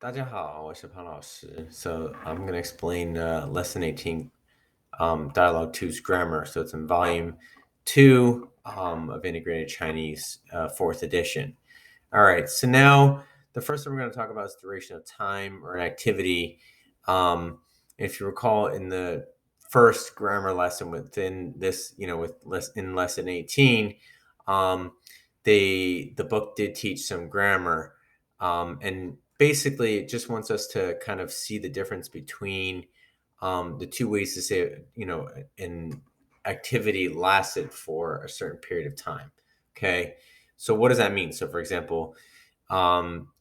大家好，我是潘老师. So I'm going to explain lesson 18, dialogue two's grammar. So it's in volume 2 of Integrated Chinese, 4th edition. All right, so now the first one we're going to talk about is duration of time or an activity. If you recall, in the first grammar lesson within this, in lesson 18, the book did teach some grammar, and basically it just wants us to kind of see the difference between the two ways to say, an activity lasted for a certain period of time. Okay, so what does that mean? So for example,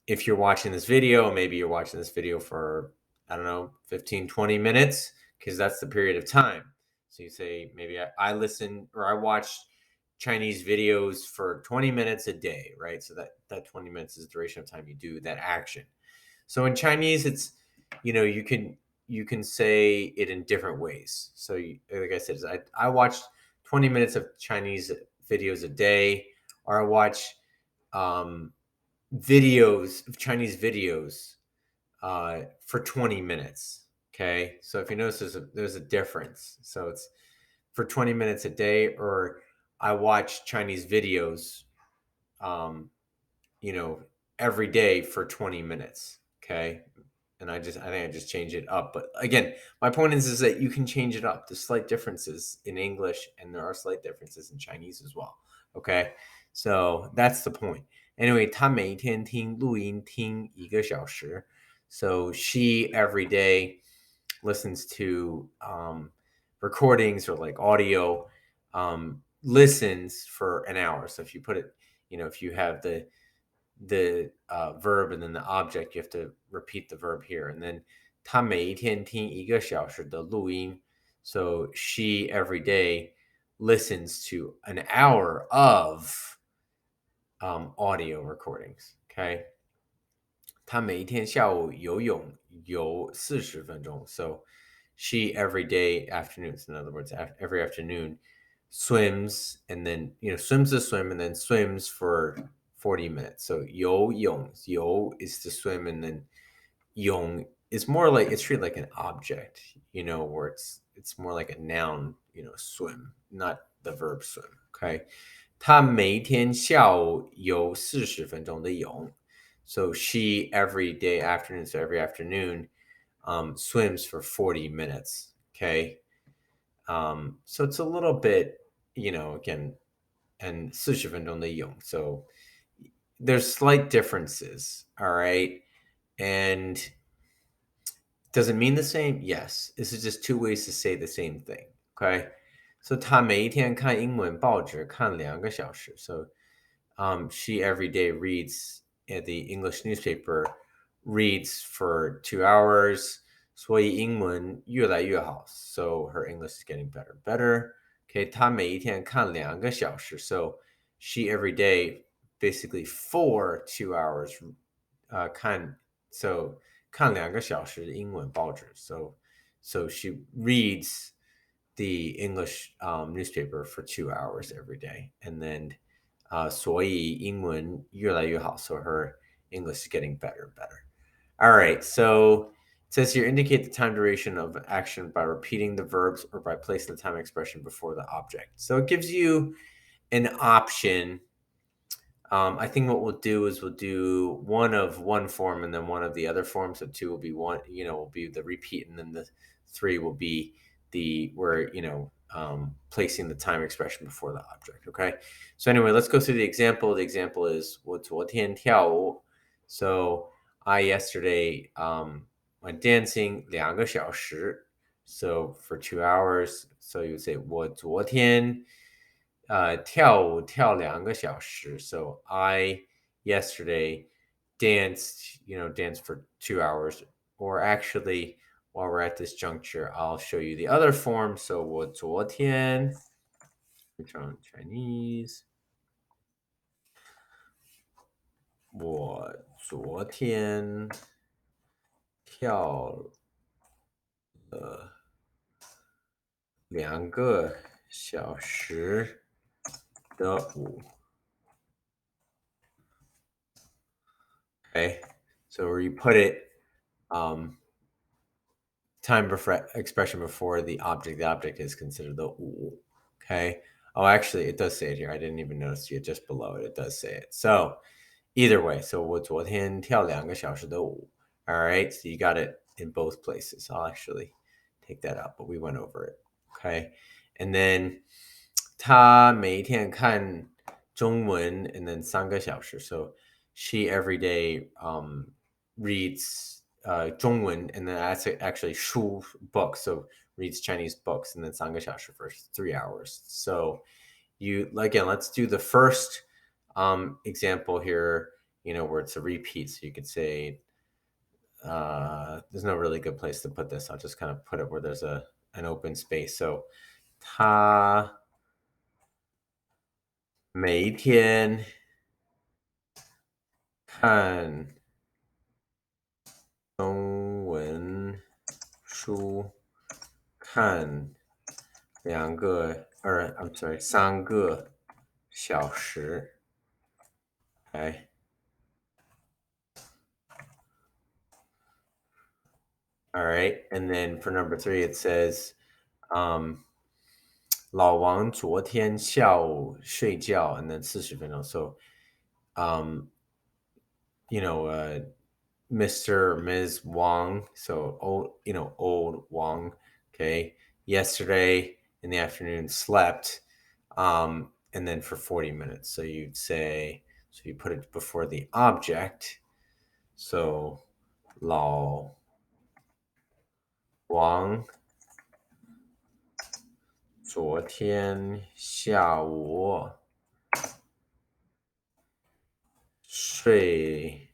if you're watching this video, maybe you're watching this video for, I don't know, 15, 20 minutes, because that's the period of time. So you say, maybe I listen or I watch Chinese videos for 20 minutes a day, right? So that 20 minutes is the duration of time you do that action. So in Chinese, it's, you can say it in different ways. So like I said, I watch 20 minutes of Chinese videos a day, or I watch Chinese videos for 20 minutes. Okay. So if you notice, there's a difference. So it's for 20 minutes a day, or I watch Chinese videos, um, you know, every day for 20 minutes. Okay. And I think I just change it up. But again, my point is that you can change it up. There's slight differences in English, and there are slight differences in Chinese as well. Okay. So that's the point. Anyway, 她每一天听录音听1个小时. So she every day listens to recordings or like audio, listens for an hour. So if you put it, if you have the verb and then the object, you have to repeat the verb here. And then 她每一天听1个小时的录音. So she every day listens to an hour of audio recordings. Okay. 她每一天下午游泳游40分钟. So she every day afternoons, in other words, every afternoon swims, and then swims to swim, and then swims for 40 minutes. So 游泳 is to swim, and then 泳 is more like, it's treated like an object, where it's more like a noun, swim, not the verb swim. Okay. 她每天下午游40分钟的泳. So she every day afternoon, so every afternoon, swims for 40 minutes. Okay. So it's a little bit, again, and 40分钟的泳. So there's slight differences. All right. And does it mean the same? Yes. This is just two ways to say the same thing. Okay. So 她每一天看英文报纸看2个小时. So she every day reads, the English newspaper, reads for 2 hours. 所以英文越来越好. So her English is getting better and better. Okay, 她每一天看2个小时. So she every day, basically for 2 hours, 看 2个小时 英文报纸. So she reads the English newspaper for 2 hours every day, and then 所以英文越来越好. So her English is getting better and better. All right, so it says here, indicate the time duration of action by repeating the verbs or by placing the time expression before the object. So it gives you an option. I think what we'll do is we'll do one of one form and then one of the other form. So 2 will be one, will be the repeat, and then the 3 will be placing the time expression before the object. Okay. So anyway, let's go through the example. The example is 我昨天跳舞. So I yesterday went dancing 2个小时. So for 2 hours. So you would say 我昨天跳舞跳2个小时. So I yesterday danced for 2 hours. Or actually, while we're at this juncture, I'll show you the other form. So 我昨天, which on Chinese, 我昨天跳了2个小时的舞. Okay, so where you put it um, time expression before the object. The object is considered the 五. Okay. Oh, actually, it does say it here. I didn't even notice it just below it. It does say it. So either way, so 我昨天跳2个小时的舞. All right. So you got it in both places. I'll actually take that out, but we went over it. Okay. And then 他每天看中文 and then 3个小时. So she every day reads 中文 and then that's actually 书 books. So reads Chinese books and then 3个小时 for 3 hours. So you again, let's do the first example here, where it's a repeat. So you could say there's no really good place to put this. I'll just kind of put it where there's an open space. So 他每天看中文书看I'm sorry 3个小时. Okay. All right. And then for number 3, it says, 老王昨天下午睡觉 and then 40分钟. So, Mr. or Ms. Wang, so old Wang, okay, yesterday in the afternoon slept, and then for 40 minutes. So you'd say, so you put it before the object. So, 老王昨天下午睡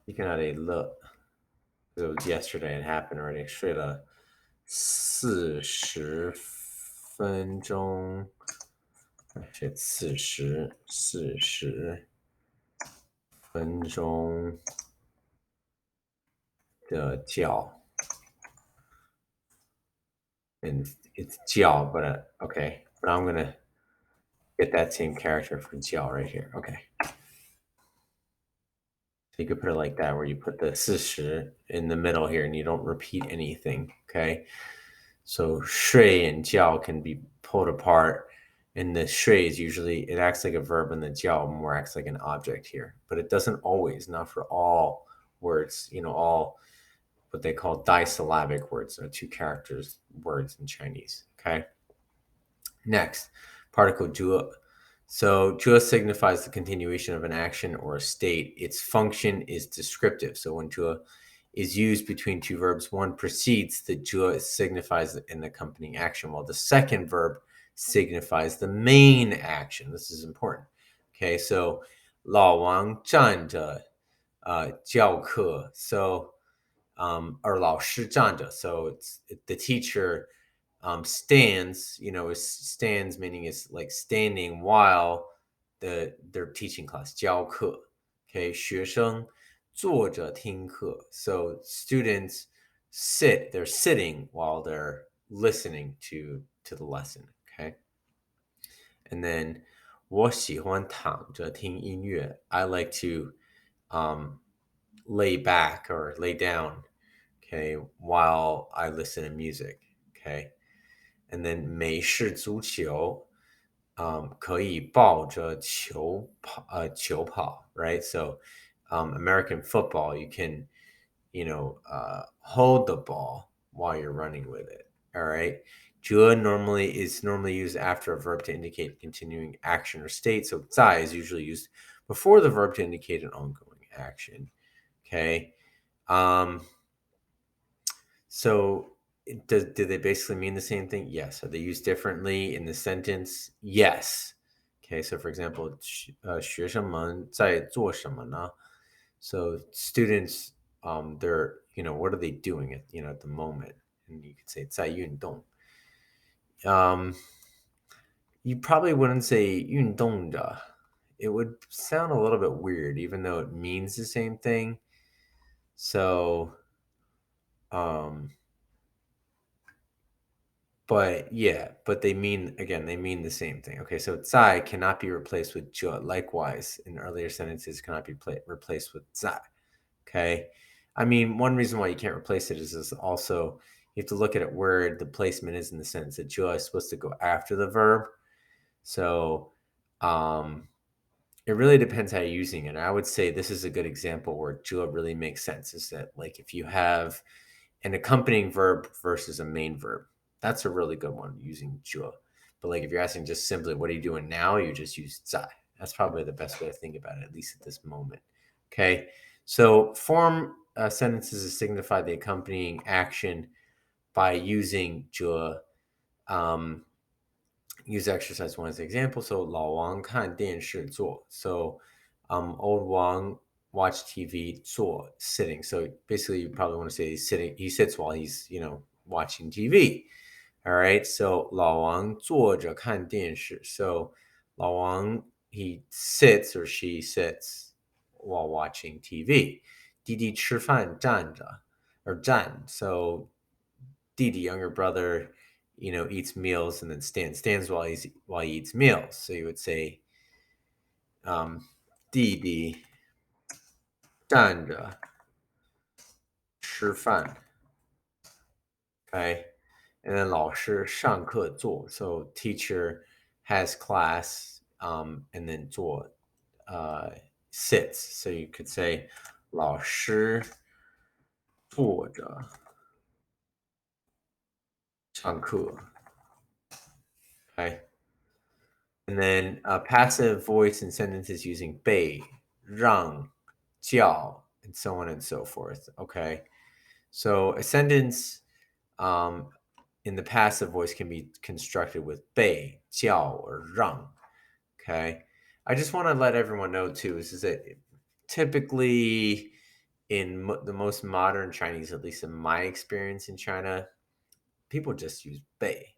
You can add a look. It was yesterday. It happened already. 睡了40分钟. Actually, it's 40分钟的觉. And it's 觉, but okay. But I'm gonna get that same character for 觉 right here. Okay. So you could put it like that, where you put the 40 in the middle here, and you don't repeat anything. Okay. So 睡 and 觉 can be pulled apart. And the 睡 is usually, it acts like a verb, and the 觉 more acts like an object here. But it doesn't always, not for all words, all what they call disyllabic words, 2 characters words in Chinese. Okay. Next, particle 着. So 着 signifies the continuation of an action or a state. Its function is descriptive. So when 着 is used between 2 verbs, one precedes the 着, signifies an accompanying action, while the second verb signifies the main action. This is important. Okay, so 老王站着教课. So or 老师站着. So it's the teacher stands, stands meaning is like standing while they're teaching class. 教课. Okay, 学生坐着听课. So students they're sitting while they're listening to the lesson. Okay. And then 我喜欢躺着听音乐. I like to lay back or lay down, okay, while I listen to music. Okay. And then 美式足球 可以抱着球跑, right? So American football, you can, hold the ball while you're running with it. All right. 着 is normally used after a verb to indicate continuing action or state. So 在 is usually used before the verb to indicate an ongoing action. Okay. So do they basically mean the same thing? Yes. Are they used differently in the sentence? Yes. Okay, so for example, 学生们在做什么呢? So students, they're, what are they doing at the moment? And you could say 在运动. You probably wouldn't say 运动的. It would sound a little bit weird, even though it means the same thing. So, but yeah, but they mean again, they mean the same thing. Okay, so 在 cannot be replaced with 这. Likewise, in earlier sentences cannot be replaced with 在. Okay. I mean, one reason why you can't replace it is also you have to look at it where the placement is in the sentence that 就 is supposed to go after the verb. So it really depends how you're using it. I would say this is a good example where 就 really makes sense. Is that like if you have an accompanying verb versus a main verb, that's a really good one using 就. But like if you're asking just simply what are you doing now, you just use 在. That's probably the best way to think about it, at least at this moment. Okay. So form sentences to signify the accompanying action by using 着. Use exercise one as an example. So 老王看电视坐. So old Wang watch TV 坐 sitting. So basically you probably want to say he's sitting, he sits while he's, watching TV. All right. So 老王坐着看电视. So 老王 he sits or she sits while watching TV. 弟弟吃饭站着 or 站. So Didi, younger brother, eats meals and then stands while he eats meals. So you would say, Didi 站着吃饭. Okay. And then 老师上课坐. So teacher has class, and then 坐 sits. So you could say 老师坐着上课. Okay. And then passive voice in sentences using 被, 让, 叫, and so on and so forth. Okay. So a sentence in the passive voice can be constructed with 被, 叫, or 让. Okay. I just want to let everyone know too, is that typically in the most modern Chinese, at least in my experience in China, people just use 被.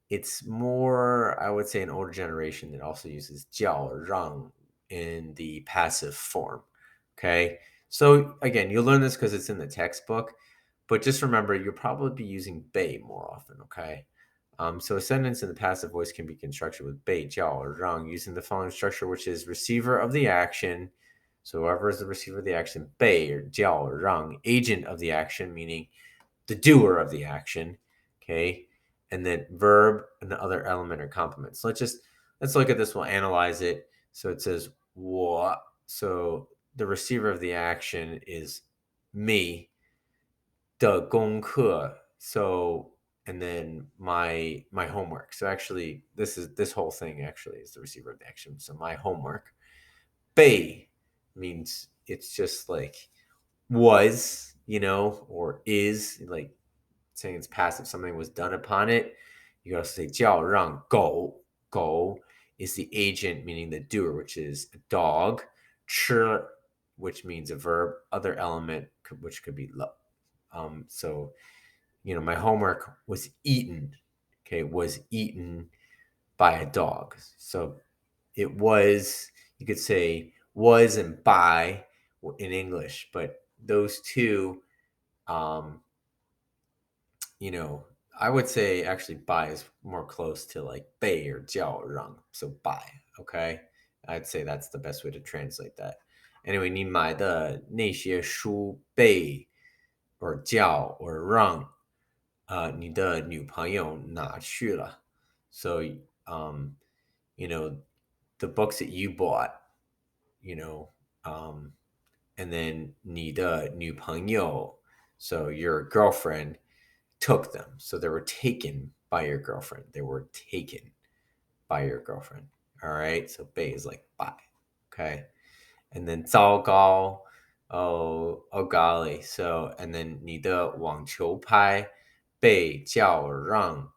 It's more, I would say, an older generation that also uses 叫 or 让 in the passive form. Okay. So again, you'll learn this because it's in the textbook, but just remember you'll probably be using 被 more often. Okay. So a sentence in the passive voice can be constructed with 被, 叫, or 让 using the following structure, which is receiver of the action. So whoever is the receiver of the action, 被 or 叫 or 让, agent of the action, meaning the doer of the action. Okay. And then verb and the other element or complement. So let's look at this. We'll analyze it. So it says 我. So the receiver of the action is me. 的功课. So and then my homework. So actually this whole thing actually is the receiver of the action. So my homework. 被 means it's just like was, or is, like saying it's passive, something was done upon it. You can also say 叫让 go. Go is the agent, meaning the doer, which is a dog. 吃, which means a verb. Other element, which could be love. So, my homework was eaten. Okay, was eaten by a dog. So it was, you could say was and by in English, but those two, I would say actually by is more close to like 被 or 叫 让. So by, okay? I'd say that's the best way to translate that. Anyway, 你买的那些书被 or 叫 or 让你的女朋友拿去了. So, the books that you bought, and then 你的女朋友, so your girlfriend took them. So they were taken by your girlfriend. They were taken by your girlfriend. All right. So 被 is like by. Okay. And then 糟糕. Oh golly. So, and then 你的网球拍被叫让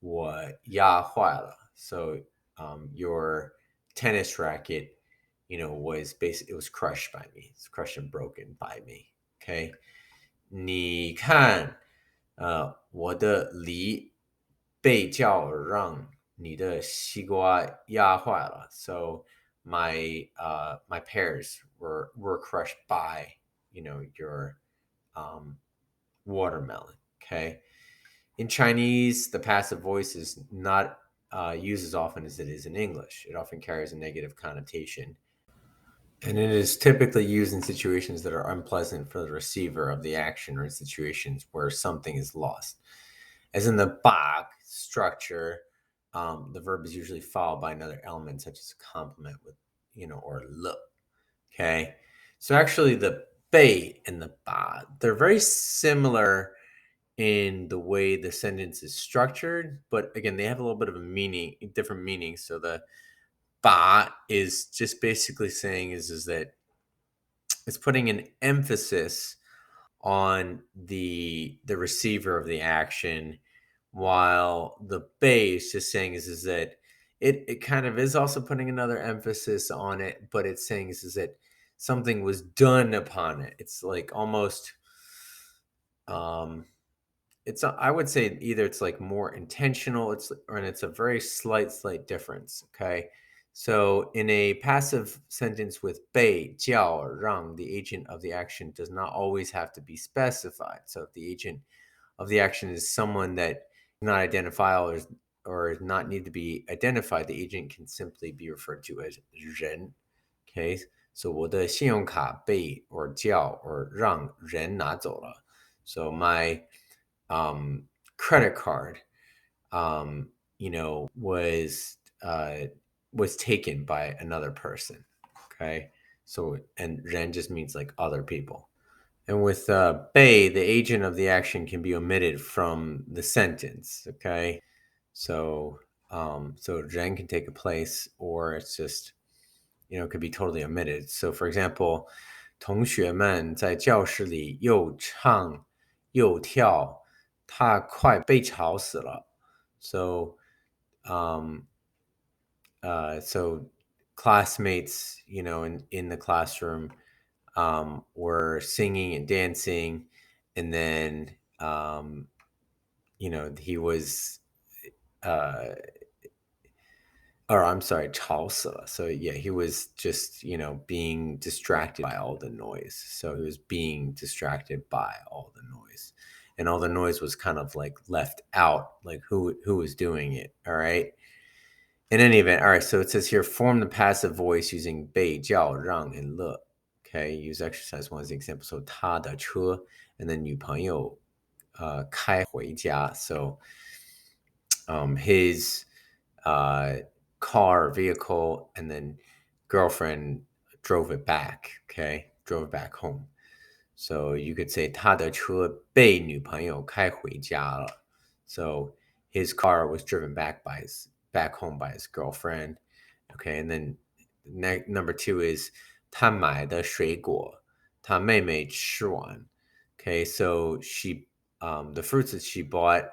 我压坏了. So your tennis racket, was basically, it was crushed by me. It's crushed and broken by me. Okay. 你看我的梨被叫让你的西瓜压坏了. So my pears were crushed by, your watermelon. Okay. In Chinese, the passive voice is not used as often as it is in English. It often carries a negative connotation. And it is typically used in situations that are unpleasant for the receiver of the action or in situations where something is lost. As in the bak structure, the verb is usually followed by another element, such as a complement with, or le. Okay. So actually, the bei and the ba, they're very similar in the way the sentence is structured, but again, they have a little bit of a different meaning. So the ba is just basically saying is that it's putting an emphasis on the receiver of the action, while the base just saying is that it kind of is also putting another emphasis on it, but it's saying is that something was done upon it. It's like almost um I would say either it's like more intentional, it's a very slight difference. Okay. So in a passive sentence with bei, jiao, or rang, the agent of the action does not always have to be specified. So if the agent of the action is someone that is not identifiable or is not need to be identified, the agent can simply be referred to as 人. Okay. So 我的信用卡被 or 叫 or 让人拿走了. So my credit card, was taken by another person. Okay. So, and 人 just means like other people. And with bei, the agent of the action can be omitted from the sentence. Okay. So, so 人 can take a place, or it's just, it could be totally omitted. So, for example, 同学们在教室里又唱又跳，他快被吵死了。So, um, so classmates, in the classroom, were singing and dancing, and then, he was, uh, or I'm sorry, 吵死了. So yeah, he was just, being distracted by all the noise. So he was being distracted by all the noise. And all the noise was kind of like left out, like who was doing it. All right. In any event, all right. So it says here, form the passive voice using 被, 叫, 让, and 乐. Okay, use exercise one as the example. So 他的车, and then 女朋友开回家. So his car, vehicle, and then girlfriend drove it back. Okay, drove it back home. So you could say 他的车被女朋友开回家了. So his car was driven back home by his girlfriend. Okay, and then number two is 他买的水果他妹妹吃完. Okay, so the fruits that she bought,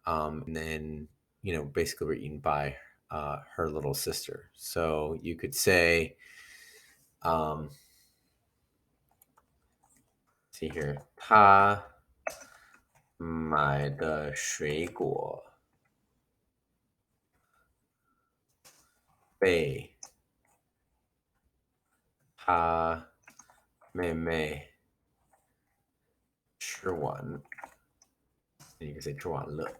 and then basically were eaten by her little sister. So you could say, um, see here, 他买的水果被他妹妹吃完. And you can say 吃完了.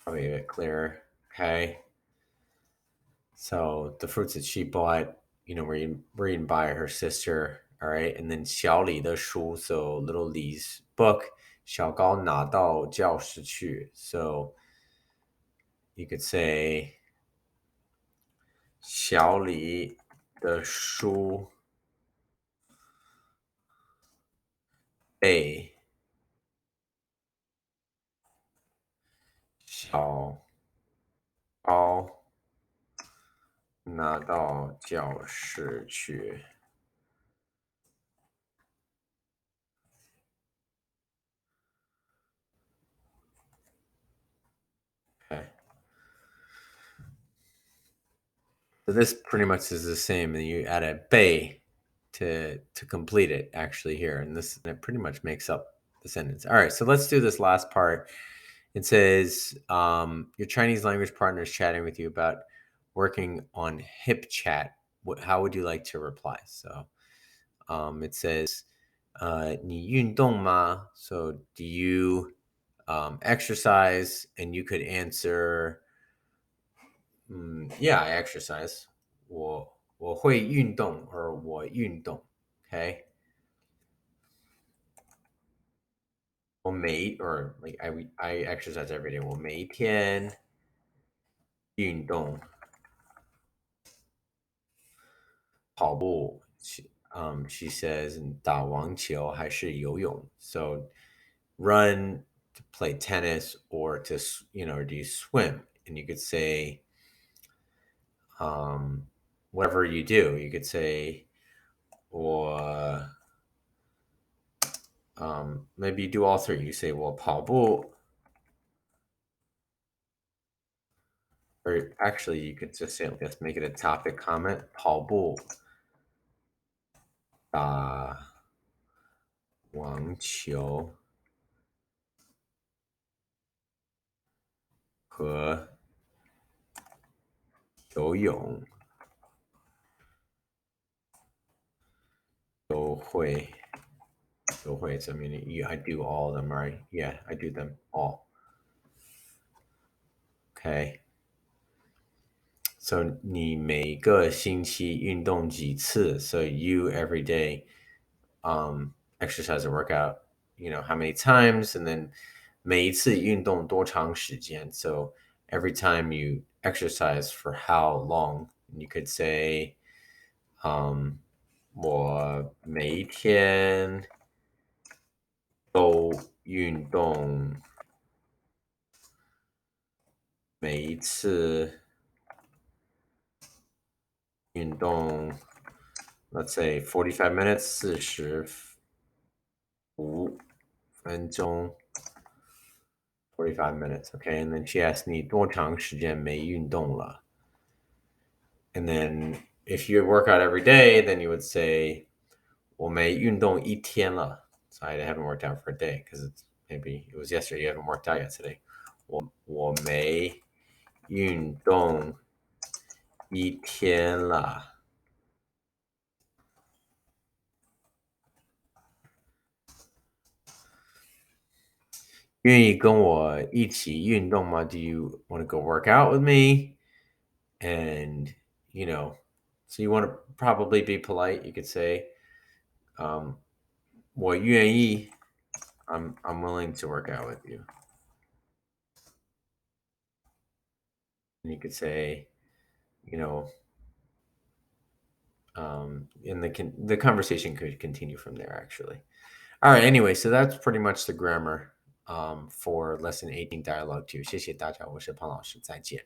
Probably a bit clearer. Okay. So the fruits that she bought, were eaten by her sister. All right. And then 小李的书, so little Li's book, 小高拿到教室去. So you could say 小李的书被小高拿到教室去. Okay. So this pretty much is the same, and you add a bei to complete it actually here, and it pretty much makes up the sentence. All right, so let's do this last part. It says your Chinese language partner is chatting with you about working on hip chat. How would you like to reply? So it says 你运动吗? So do you exercise, and you could answer, yeah, I exercise. 我会运动 or 我运动. Okay. 我 like I exercise every day. 我每一天运动跑步. She says 打网球还是游泳. So run, to play tennis, or to or do you swim? And you could say um whatever you do. You could say or maybe you do all three. You say 我跑步, or actually you could just say, let's make it a topic comment. 跑步打网球和游泳都会 So I mean, I do all of them, right? Yeah, I do them all. Okay. So 你每个星期运动几次? So you every day exercise or workout, how many times, and then 每一次运动多长时间? So every time you exercise, for how long? You could say 我每一天都运动，每一次运动 let's say 45 minutes, 45分钟, 45 minutes, okay? And then she asked 你多长时间没运动了? And then if you work out every day, then you would say 我没运动一天了. So I haven't worked out for a day because maybe it was yesterday. You haven't worked out yet today. 我没运动一天了. Do you want to go work out with me? And so you want to probably be polite. You could say, 我愿意. I'm willing to work out with you. And you could say, and the conversation could continue from there, actually. All right. Anyway, so that's pretty much the grammar for lesson 18 dialogue 2. 谢谢大家，我是潘老师，再见。